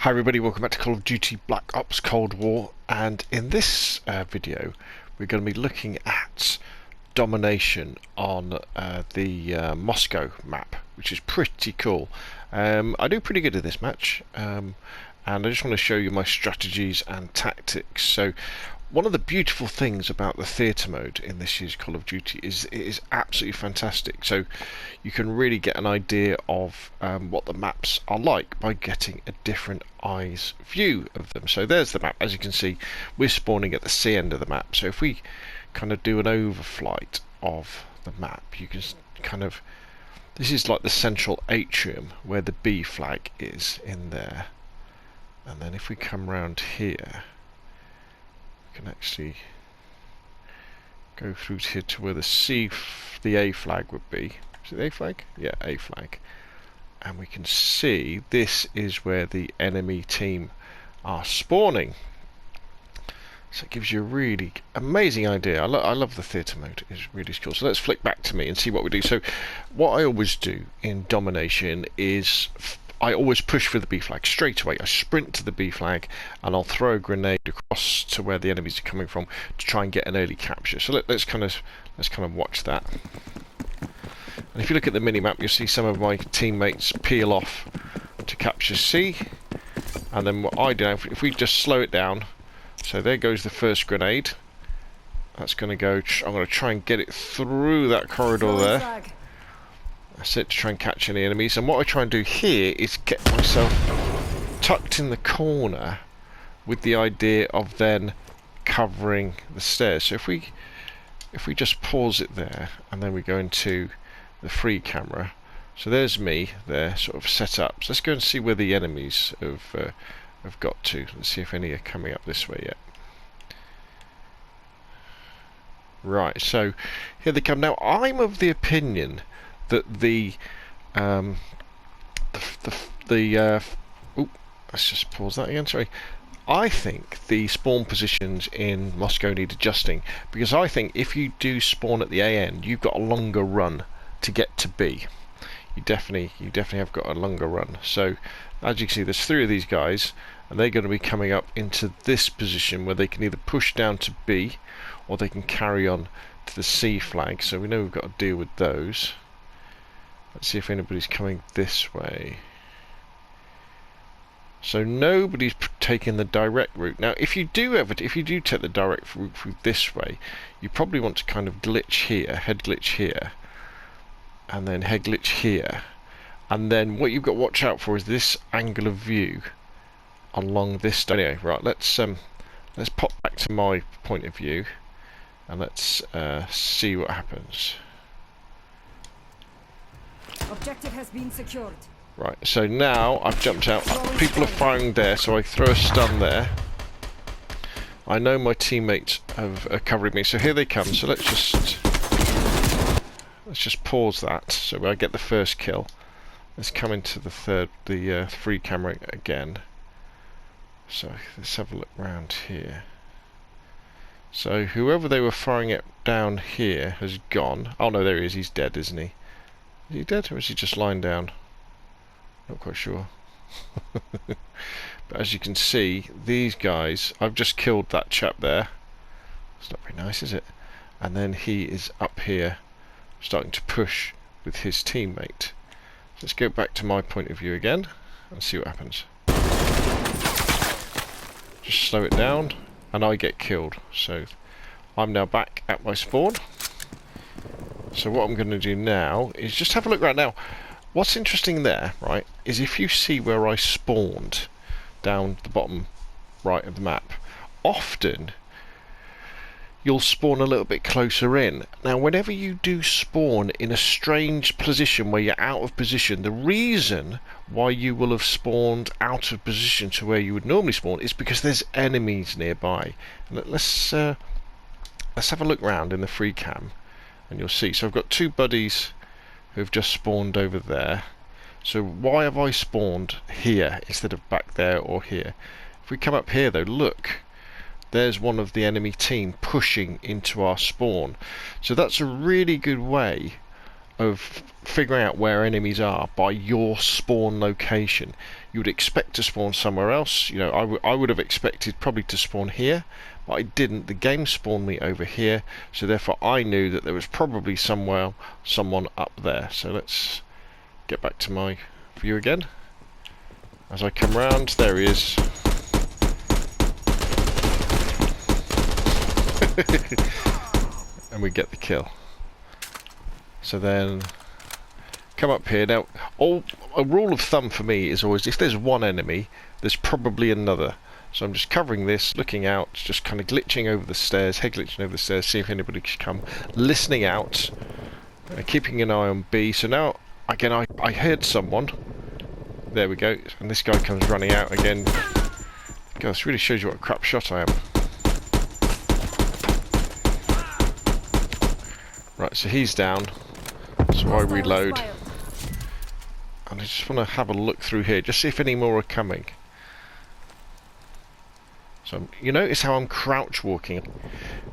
Hi everybody, welcome back to Call of Duty Black Ops Cold War, and in this video we're going to be looking at Domination on the Moscow map, which is pretty cool. I do pretty good at this match, and I just want to show you my strategies and tactics. So one of the beautiful things about the theatre mode in this year's Call of Duty is it is absolutely fantastic. So you can really get an idea of what the maps are like by getting a different eyes view of them. So there's the map. As you can see, we're spawning at the C end of the map. So if we kind of do an overflight of the map, you can kind of, this is like the central atrium where the B flag is in there. And then if we come around here, can actually go through here to where the A flag would be. Is it the A flag? Yeah, A flag. And we can see this is where the enemy team are spawning. So it gives you a really amazing idea. I love the theatre mode. It's really cool. So let's flick back to me and see what we do. So what I always do in Domination is I always push for the B flag straight away. I sprint to the B flag and I'll throw a grenade across to where the enemies are coming from to try and get an early capture. So let's kind of watch that. And if you look at the minimap, you'll see some of my teammates peel off to capture C. And then what I do, if we just slow it down, so there goes the first grenade. That's going to go. I'm going to try and get it through that corridor there. That's it, to try and catch any enemies. And what I try and do here is get myself tucked in the corner with the idea of then covering the stairs. So if we just pause it there and then we go into the free camera. So there's me there, sort of set up. So let's go and see where the enemies have got to. Let's see if any are coming up this way yet. Right, so here they come. Now I'm of the opinion that let's just pause that again, sorry. I think the spawn positions in Moscow need adjusting, because I think if you do spawn at the A end, you've got a longer run to get to B. You definitely have got a longer run. So as you can see, there's 3 of these guys, and they're going to be coming up into this position where they can either push down to B or they can carry on to the C flag. So we know we've got to deal with those. Let's see if anybody's coming this way. So nobody's taking the direct route. Now, if you do take the direct route through this way, you probably want to kind of glitch here, head glitch here, and then head glitch here. And then what you've got to watch out for is this angle of view along this. Anyway, right, let's pop back to my point of view and let's see what happens. Objective has been secured. Right, so now I've jumped out. People are firing there, so I throw a stun there. I know my teammates are covering me, so here they come. So let's just pause that, so I get the first kill. Let's come into the free camera again. So let's have a look round here. So whoever they were firing at down here has gone. Oh no, there he is. He's dead, isn't he? Is he dead, or is he just lying down? Not quite sure. But as you can see, these guys, I've just killed that chap there. It's not very nice, is it? And then he is up here starting to push with his teammate. So let's go back to my point of view again and see what happens. Just slow it down and I get killed. So I'm now back at my spawn. So what I'm going to do now is just have a look right now. What's interesting there, right, is if you see where I spawned down the bottom right of the map, often you'll spawn a little bit closer in. Now, whenever you do spawn in a strange position where you're out of position, the reason why you will have spawned out of position to where you would normally spawn is because there's enemies nearby. And let's have a look round in the free cam. And you'll see, so I've got 2 buddies who've just spawned over there. So why have I spawned here instead of back there or here? If we come up here though, look, there's one of the enemy team pushing into our spawn. So that's a really good way of figuring out where enemies are by your spawn location. You would expect to spawn somewhere else. You know, I would have expected probably to spawn here, but I didn't. The game spawned me over here, so therefore I knew that there was probably someone up there. So let's get back to my view again. As I come round, there he is. And we get the kill. So then come up here. Now, a rule of thumb for me is always, if there's one enemy, there's probably another. So I'm just covering this, looking out, just kind of glitching over the stairs, head glitching over the stairs, see if anybody should come, listening out, keeping an eye on B. So now, again, I heard someone. There we go. And this guy comes running out again. God, this really shows you what a crap shot I am. Right, so he's down. So I reload. And I just want to have a look through here, just see if any more are coming. So you notice how I'm crouch walking.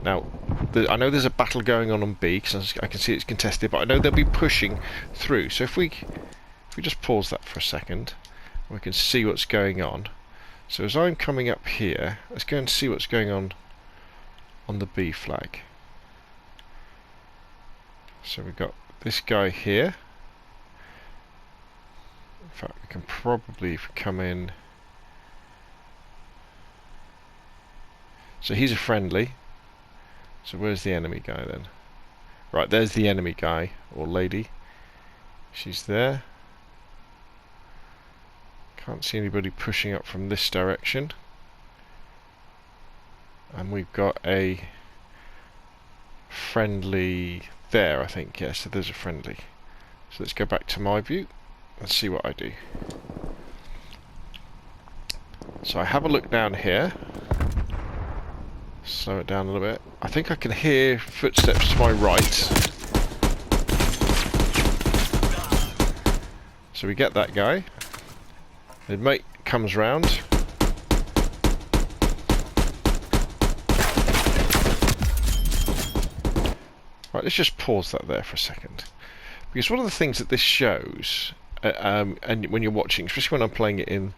Now, I know there's a battle going on B, because I can see it's contested, but I know they'll be pushing through. So if we just pause that for a second, we can see what's going on. So as I'm coming up here, let's go and see what's going on the B flag. So we've got this guy here. In fact, we can probably come in. So he's a friendly. So where's the enemy guy then? Right, there's the enemy guy or lady. She's there. Can't see anybody pushing up from this direction. And we've got a friendly there, I think. Yes, so there's a friendly. So let's go back to my view and see what I do. So I have a look down here. Slow it down a little bit. I think I can hear footsteps to my right. So we get that guy. His mate comes round. Right, let's just pause that there for a second. Because one of the things that this shows, and when you're watching, especially when I'm playing it in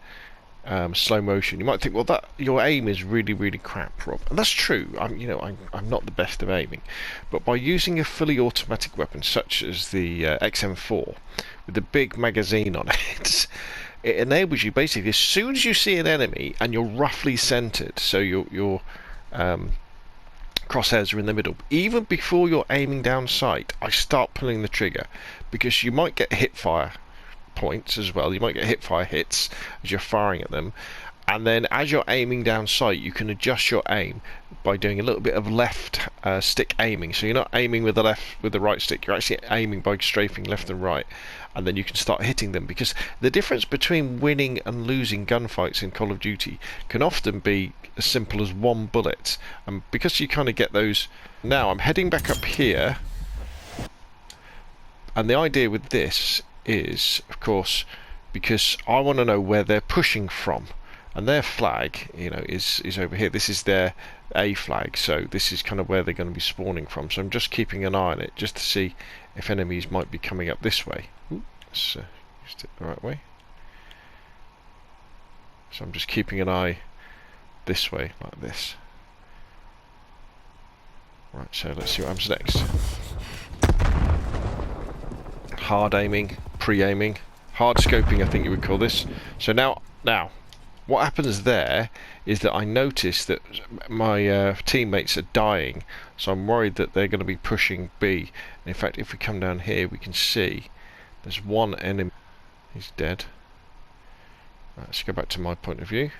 slow motion, you might think, well, that your aim is really, really crap, Rob. And that's true. I'm not the best of aiming, but by using a fully automatic weapon such as the XM4 with the big magazine on it, it enables you basically, as soon as you see an enemy and you're roughly centered, so your crosshairs are in the middle, even before you're aiming down sight, I start pulling the trigger, because you might get hit fire points as well. You might get hit fire hits as you're firing at them, and then as you're aiming down sight, you can adjust your aim by doing a little bit of left stick aiming. So you're not aiming with the right stick, you're actually aiming by strafing left and right, and then you can start hitting them, because the difference between winning and losing gunfights in Call of Duty can often be as simple as one bullet, and because you kind of get those. Now I'm heading back up here, and the idea with this is, of course, because I want to know where they're pushing from, and their flag, is over here. This is their A flag, so this is kind of where they're going to be spawning from. So I'm just keeping an eye on it, just to see if enemies might be coming up this way. Ooh, let's just it the right way. So I'm just keeping an eye this way, like this. Right, so let's see what happens next. Hard aiming, pre-aiming, hard scoping, I think you would call this. So now, what happens there is that I notice that my teammates are dying, so I'm worried that they're going to be pushing B. And in fact, if we come down here, we can see there's one enemy. He's dead. Right, let's go back to my point of view.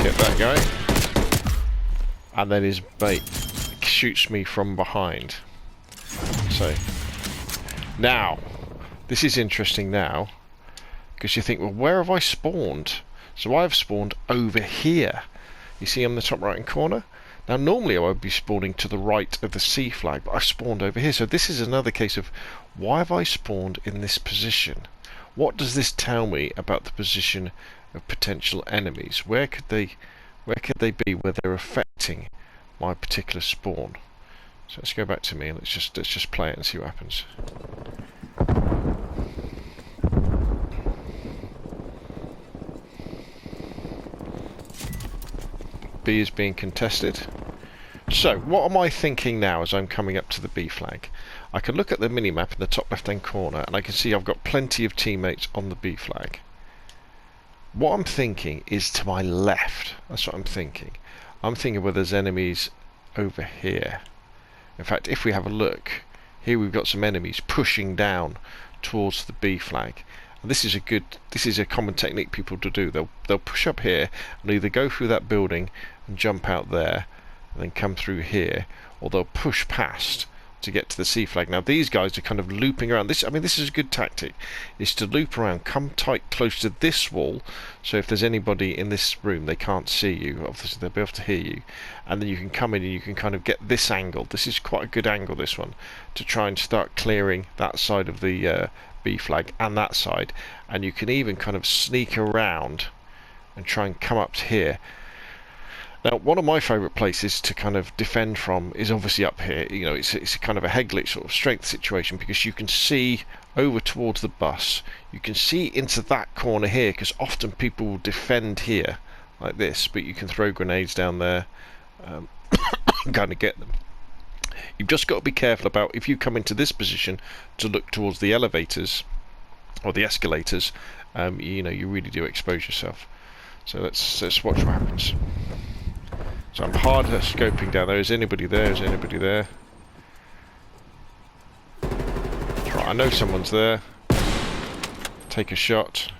Get that guy, and then his mate shoots me from behind. So now this is interesting now, because you think, well, where have I spawned? So I've spawned over here. You see on the top right hand corner. Now normally I would be spawning to the right of the C flag, but I've spawned over here. So this is another case of, why have I spawned in this position? What does this tell me about the position of potential enemies? Where could they Where could they be where they're affecting my particular spawn? So let's go back to me and let's just play it and see what happens. B is being contested. So, what am I thinking now as I'm coming up to the B flag? I can look at the minimap in the top left hand corner and I can see I've got plenty of teammates on the B flag. What I'm thinking is to my left. That's what I'm thinking. I'm thinking where there's enemies over here. In fact, if we have a look, here we've got some enemies pushing down towards the B flag. And this is a common technique people to do. They'll push up here and either go through that building and jump out there and then come through here, or they'll push past to get to the C flag. Now these guys are kind of looping around. This is a good tactic, is to loop around, come tight close to this wall, so if there's anybody in this room they can't see you, obviously they'll be able to hear you, and then you can come in and you can kind of get this angle. This is quite a good angle, this one, to try and start clearing that side of the B flag and that side, and you can even kind of sneak around and try and come up to here. Now, one of my favourite places to kind of defend from is obviously up here. You know, it's a kind of a head glitch sort of strength situation, because you can see over towards the bus. You can see into that corner here, because often people will defend here like this, but you can throw grenades down there and kind of get them. You've just got to be careful about, if you come into this position to look towards the elevators or the escalators, you know, you really do expose yourself. So let's watch what happens. So I'm hard scoping down there. Is anybody there? Is anybody there? Right, I know someone's there. Take a shot.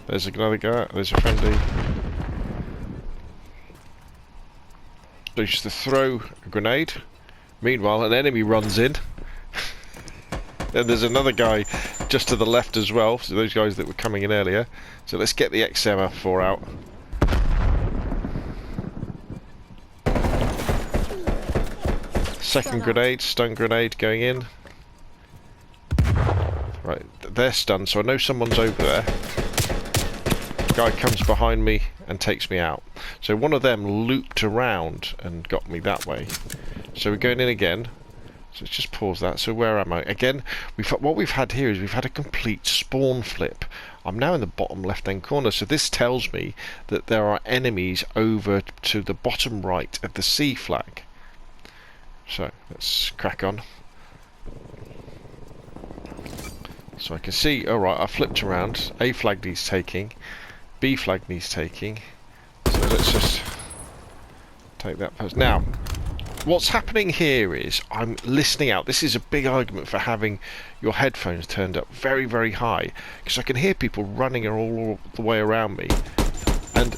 There's another guy. There's a friendly. So just to throw a grenade. Meanwhile, an enemy runs in. Then there's another guy just to the left as well, so those guys that were coming in earlier. So let's get the XMR4 out. Second grenade, stun grenade going in. Right, they're stunned, so I know someone's over there. Guy comes behind me and takes me out. So one of them looped around and got me that way. So we're going in again. So let's just pause that. So where am I? Again, what we've had here is we've had a complete spawn flip. I'm now in the bottom left hand corner, so this tells me that there are enemies over to the bottom right of the C flag. So let's crack on. So I can see, alright, I flipped around. A flag needs taking, B flag needs taking. So let's just take that post. Now, what's happening here is I'm listening out. This is a big argument for having your headphones turned up very, very high, because I can hear people running all the way around me, and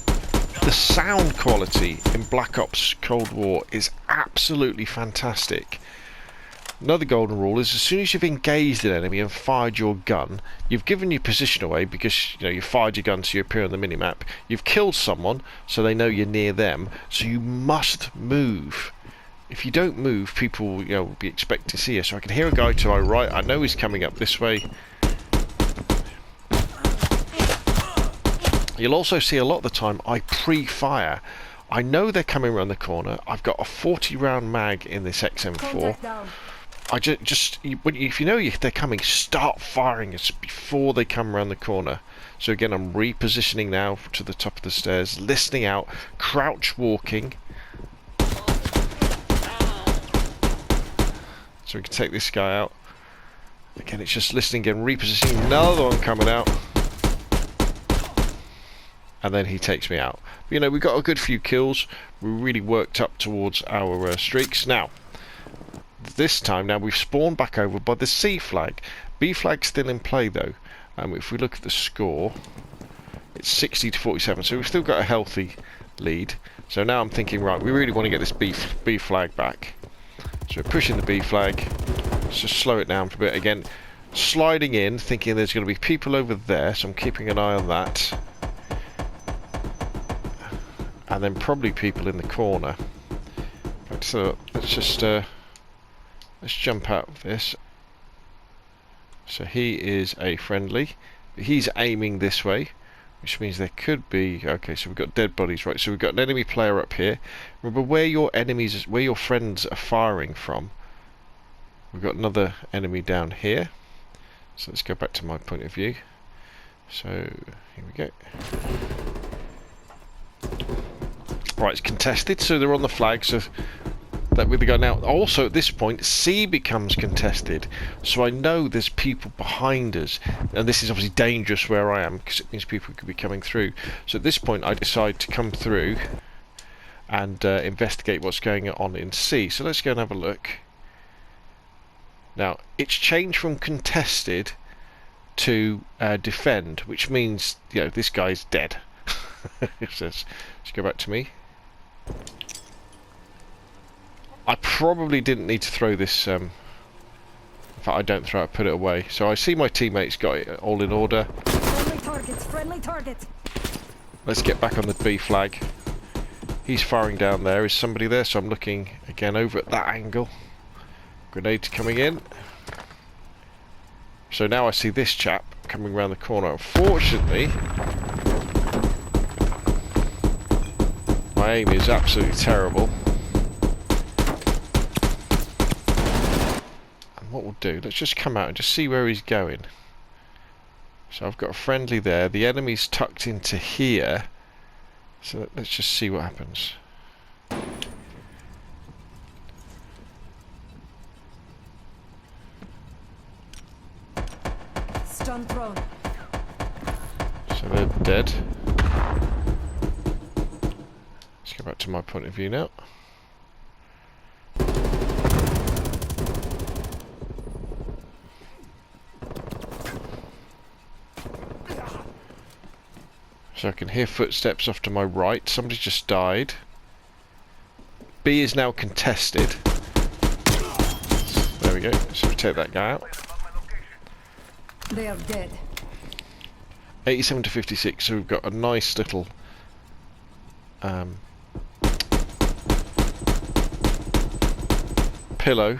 the sound quality in Black Ops Cold War is absolutely fantastic. Another golden rule is, as soon as you've engaged an enemy and fired your gun, you've given your position away, because you know you fired your gun so you appear on the minimap. You've killed someone so they know you're near them, so you must move. If you don't move, people will be expecting to see you. So I can hear a guy to my right. I know he's coming up this way. You'll also see a lot of the time I pre-fire. I know they're coming around the corner. I've got a 40 round mag in this XM4. I if you know they're coming, start firing it before they come around the corner. So again, I'm repositioning now to the top of the stairs, listening out, crouch walking. So we can take this guy out. Again, it's just listening again, repositioning, another one coming out. And then he takes me out. But, you know, we got a good few kills. We really worked up towards our streaks. Now, this time, now we've spawned back over by the C flag. B flag's still in play though. If we look at the score, it's 60 to 47. So we've still got a healthy lead. So now I'm thinking, right, we really want to get this B flag back. So we're pushing the B flag. Let's just slow it down for a bit. Again, sliding in, thinking there's going to be people over there, so I'm keeping an eye on that. And then probably people in the corner. So let's just let's jump out of this. So he is a friendly. He's aiming this way, which means there could be... Okay, so we've got dead bodies, right? So we've got an enemy player up here. Remember where your enemies, where your friends are firing from. We've got another enemy down here. So let's go back to my point of view. So here we go. Right, it's contested, so they're on the flag. So that with the guy now. Also at this point, C becomes contested. So I know there's people behind us, and this is obviously dangerous where I am because it means people could be coming through. So at this point, I decide to come through and investigate what's going on in C. So let's go and have a look. Now it's changed from contested to defend, which means, you know, this guy's dead. Let's go back to me. I probably didn't need to throw this. In fact, I don't throw it, I put it away. So I see my teammates got it all in order. Friendly targets, friendly target. Let's get back on the B flag. He's firing down there. Is somebody there? So I'm looking again over at that angle. Grenades coming in. So now I see this chap coming around the corner. Unfortunately, my aim is absolutely terrible. And what we'll do, let's just come out and just see where he's going. So I've got a friendly there. The enemy's tucked into here. So let's just see what happens. Stun thrown. So they're dead. Let's go back to my point of view now. So I can hear footsteps off to my right. Somebody's just died. B is now contested. There we go. So we take that guy out. They are dead. 87 to 56, so we've got a nice little pillow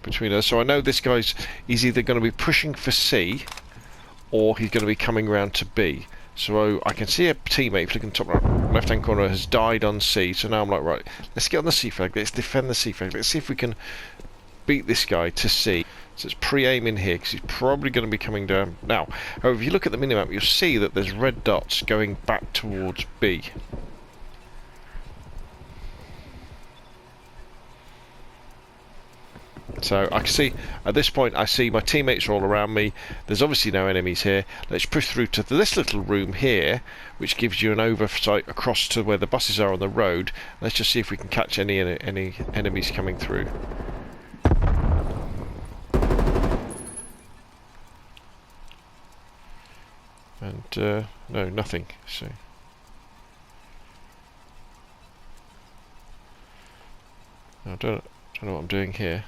between us. So I know this guy's, he's either going to be pushing for C or he's going to be coming round to B. So I can see a teammate flicking top right, left hand corner has died on C. So now I'm like, right, let's get on the C flag, let's defend the C flag, let's see if we can beat this guy to C. So it's pre-aiming here because he's probably going to be coming down. Now, however, if you look at the minimap, you'll see that there's red dots going back towards B. So I can see, at this point, I see my teammates are all around me. There's obviously no enemies here. Let's push through to this little room here, which gives you an oversight across to where the buses are on the road. Let's just see if we can catch any enemies coming through. And no, nothing. So I don't know what I'm doing here.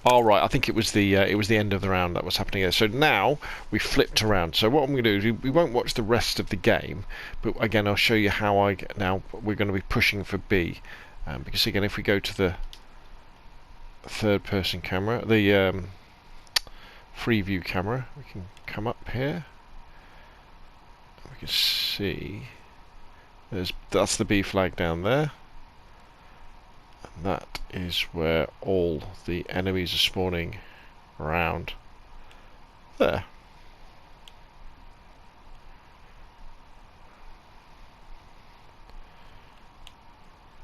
All right, I think it was the end of the round that was happening here. So now we flipped around. So what I'm going to do is we won't watch the rest of the game, but again I'll show you how now we're going to be pushing for B, because again if we go to the third-person camera, the free view camera, we can come up here. We can see that's the B flag down there. And that is where all the enemies are spawning around there.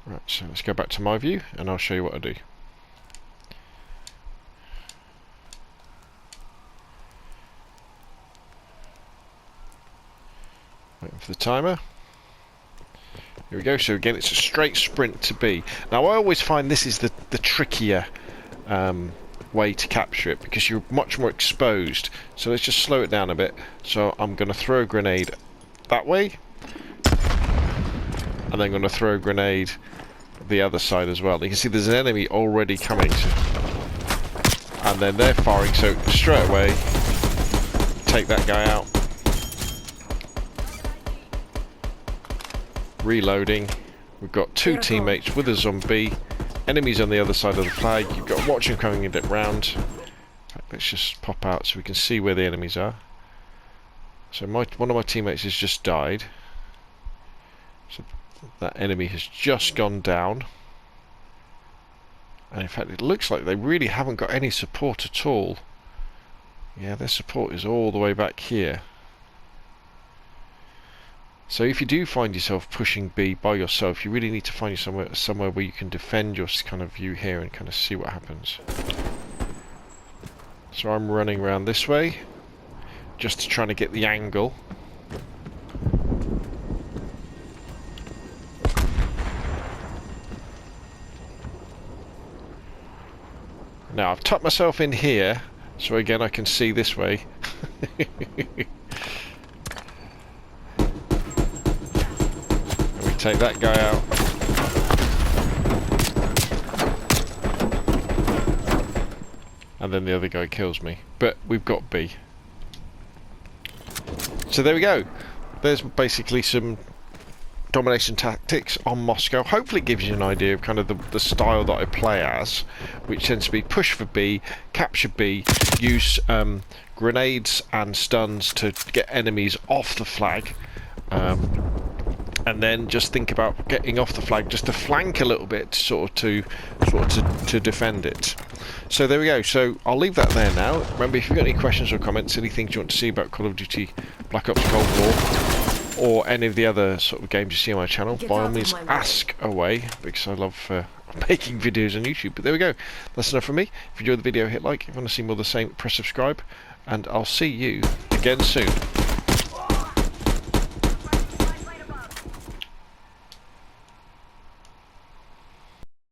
Right, so let's go back to my view and I'll show you what I do. Waiting for the timer. Here we go. So again, it's a straight sprint to B. Now I always find this is the trickier way to capture it because you're much more exposed. So let's just slow it down a bit. So I'm going to throw a grenade that way, and then I'm going to throw a grenade the other side as well. You can see there's an enemy already coming, and then they're firing. So straight away, take that guy out. reloading. We've got two teammates with a zombie. Enemies on the other side of the flag. You've got to watch them coming in round. Let's just pop out so we can see where the enemies are. So one of my teammates has just died. So that enemy has just gone down. And in fact it looks like they really haven't got any support at all. Yeah, their support is all the way back here. So if you do find yourself pushing B by yourself, you really need to find you somewhere where you can defend your kind of view here and kind of see what happens. So I'm running around this way, just trying to get the angle. Now I've tucked myself in here, so again I can see this way. And we take that guy out. And then the other guy kills me. But we've got B. So there we go. There's basically some domination tactics on Moscow. Hopefully it gives you an idea of kind of the style that I play as, which tends to be push for B, capture B, use grenades and stuns to get enemies off the flag, and then just think about getting off the flag just to flank a little bit, to defend it. So there we go. So I'll leave that there now. Remember, if you've got any questions or comments, any things you want to see about Call of Duty Black Ops Cold War, or any of the other sort of games you see on my channel, by all means ask away, because I love making videos on YouTube. But there we go. That's enough from me. If you enjoyed the video, hit like. If you want to see more of the same, press subscribe, and I'll see you again soon.